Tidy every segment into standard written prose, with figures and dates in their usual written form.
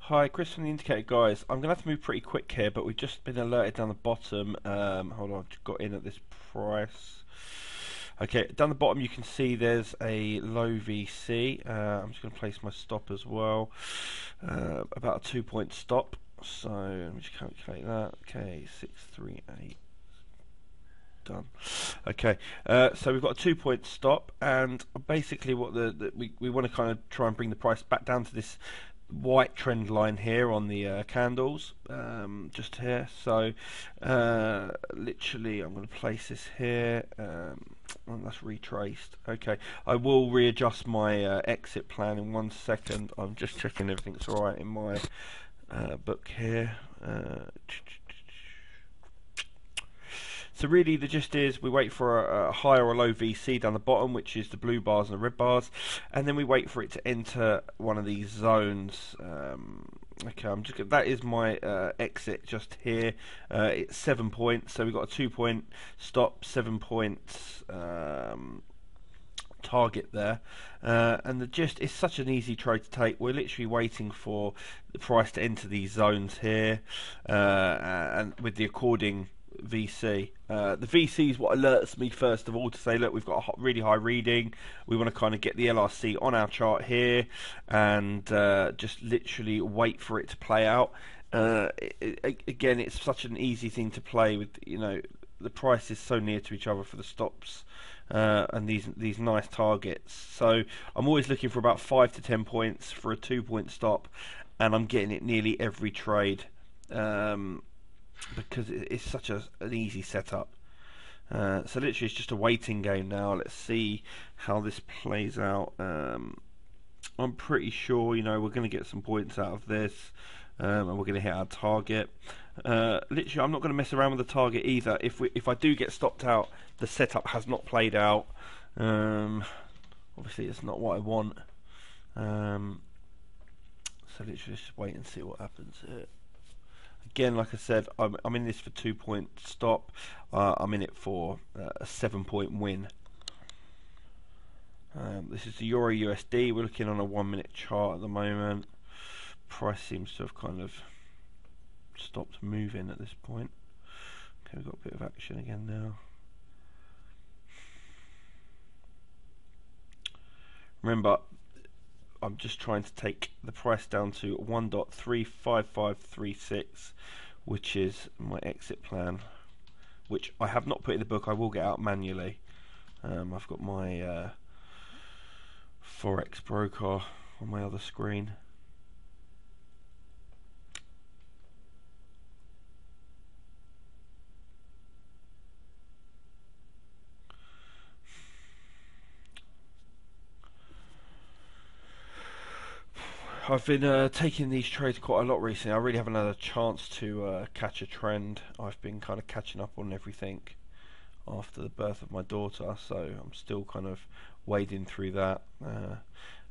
Hi, Chris from the Indicator guys. I'm going to have to move pretty quick here, but we've just been alerted down the bottom. Hold on, I've just got in at this price. Okay, down the bottom you can see there's a low VC. I'm just going to place my stop as well. About a 2 point stop. So let me just calculate that. Okay, 638. Done. Okay, so we've got a 2 point stop, and basically what we want to kind of try and bring the price back down to this white trend line here on the candles, just here. So literally I'm going to place this here, and that's retraced. Okay, I will readjust my exit plan in 1 second. I'm just checking everything's alright in my book here. So really the gist is we wait for a high or a low VC down the bottom, which is the blue bars and the red bars, and then we wait for it to enter one of these zones. Okay, that is my exit just here. It's 7 points, so we've got a 2 point stop, 7 points target there, and the gist is such an easy trade to take. We're literally waiting for the price to enter these zones here, and with the according VC. The VC is what alerts me first of all to say, look, we've got a really high reading. We want to kind of get the LRC on our chart here and just literally wait for it to play out. Again, it's such an easy thing to play with. The price is so near to each other for the stops and these nice targets. So I'm always looking for about 5 to 10 points for a 2 point stop, and I'm getting it nearly every trade. Because it's such an easy setup. So literally it's just a waiting game now. Let's see how this plays out. I'm pretty sure we're going to get some points out of this, and we're going to hit our target. Literally I'm not going to mess around with the target either. If I do get stopped out, the setup has not played out. Obviously it's not what I want. So literally just wait and see what happens here. Again, like I said, I'm in this for 2 point stop. I'm in it for a 7 point win. This is the Euro USD. We're looking on a 1 minute chart at the moment. Price seems to have kind of stopped moving at this point. Okay, we've got a bit of action again now. Remember, I'm just trying to take the price down to 1.35536, which is my exit plan, which I have not put in the book. I will get out manually. I've got my forex broker on my other screen. I've been taking these trades quite a lot recently. I really haven't had a chance to catch a trend. I've been kind of catching up on everything after the birth of my daughter, so I'm still kind of wading through that. And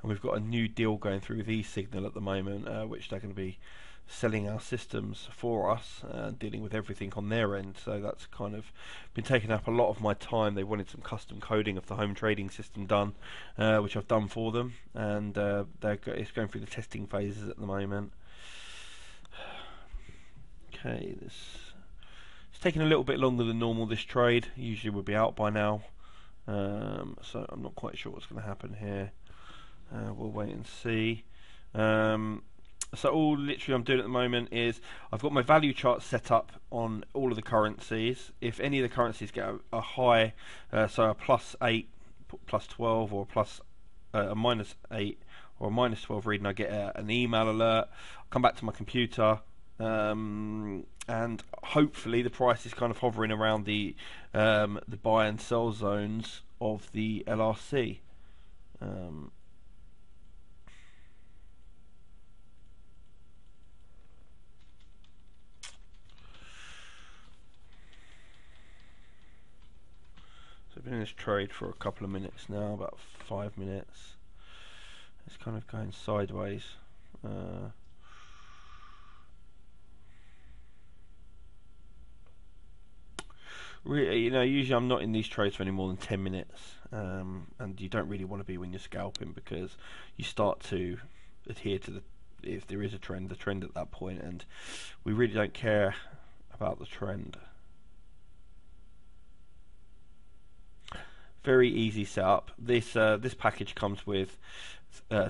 we've got a new deal going through with eSignal at the moment, which they're going to be selling our systems for us, dealing with everything on their end. So that's kind of been taking up a lot of my time. They wanted some custom coding of the home trading system done, which I've done for them, and it's going through the testing phases at the moment. Okay, it's taking a little bit longer than normal, this trade. Usually would be out by now, so I'm not quite sure what's going to happen here. We'll wait and see. So all literally I'm doing at the moment is I've got my value chart set up on all of the currencies. If any of the currencies get a high, so a +8, +12, or a -8 or a -12 reading, I get an email alert. I'll come back to my computer, and hopefully the price is kind of hovering around the buy and sell zones of the LRC. So I've been in this trade for a couple of minutes now, about 5 minutes. It's kind of going sideways. Really, usually I'm not in these trades for any more than 10 minutes, and you don't really want to be when you're scalping, because you start to adhere to the if there is a trend, the trend at that point, and we really don't care about the trend. Very easy setup. This package comes with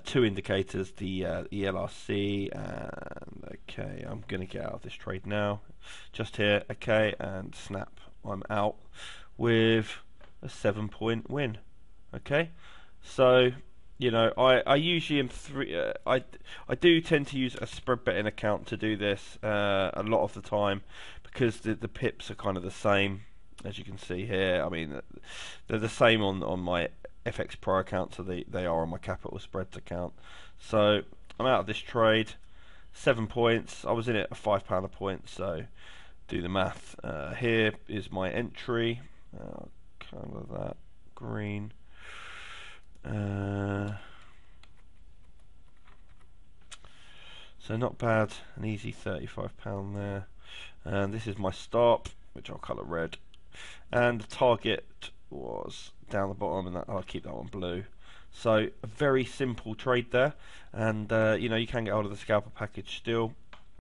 2 indicators, the LRC, and okay, I'm going to get out of this trade now. Just here, okay, and snap. I'm out with a 7-point win. Okay, so you know, I usually am I do tend to use a spread betting account to do this a lot of the time, because the pips are kind of the same, as you can see here. I mean, they're the same on my FX Pro account, so they are on my Capital Spreads account. So I'm out of this trade. 7 points. I was in it a £5 a point, so do the math. Here is my entry. Colour that green. So not bad, an easy £35 there. And this is my stop, which I'll colour red. And the target was down the bottom, and I'll keep that one blue. So a very simple trade there, and you know, you can get hold of the scalper package still.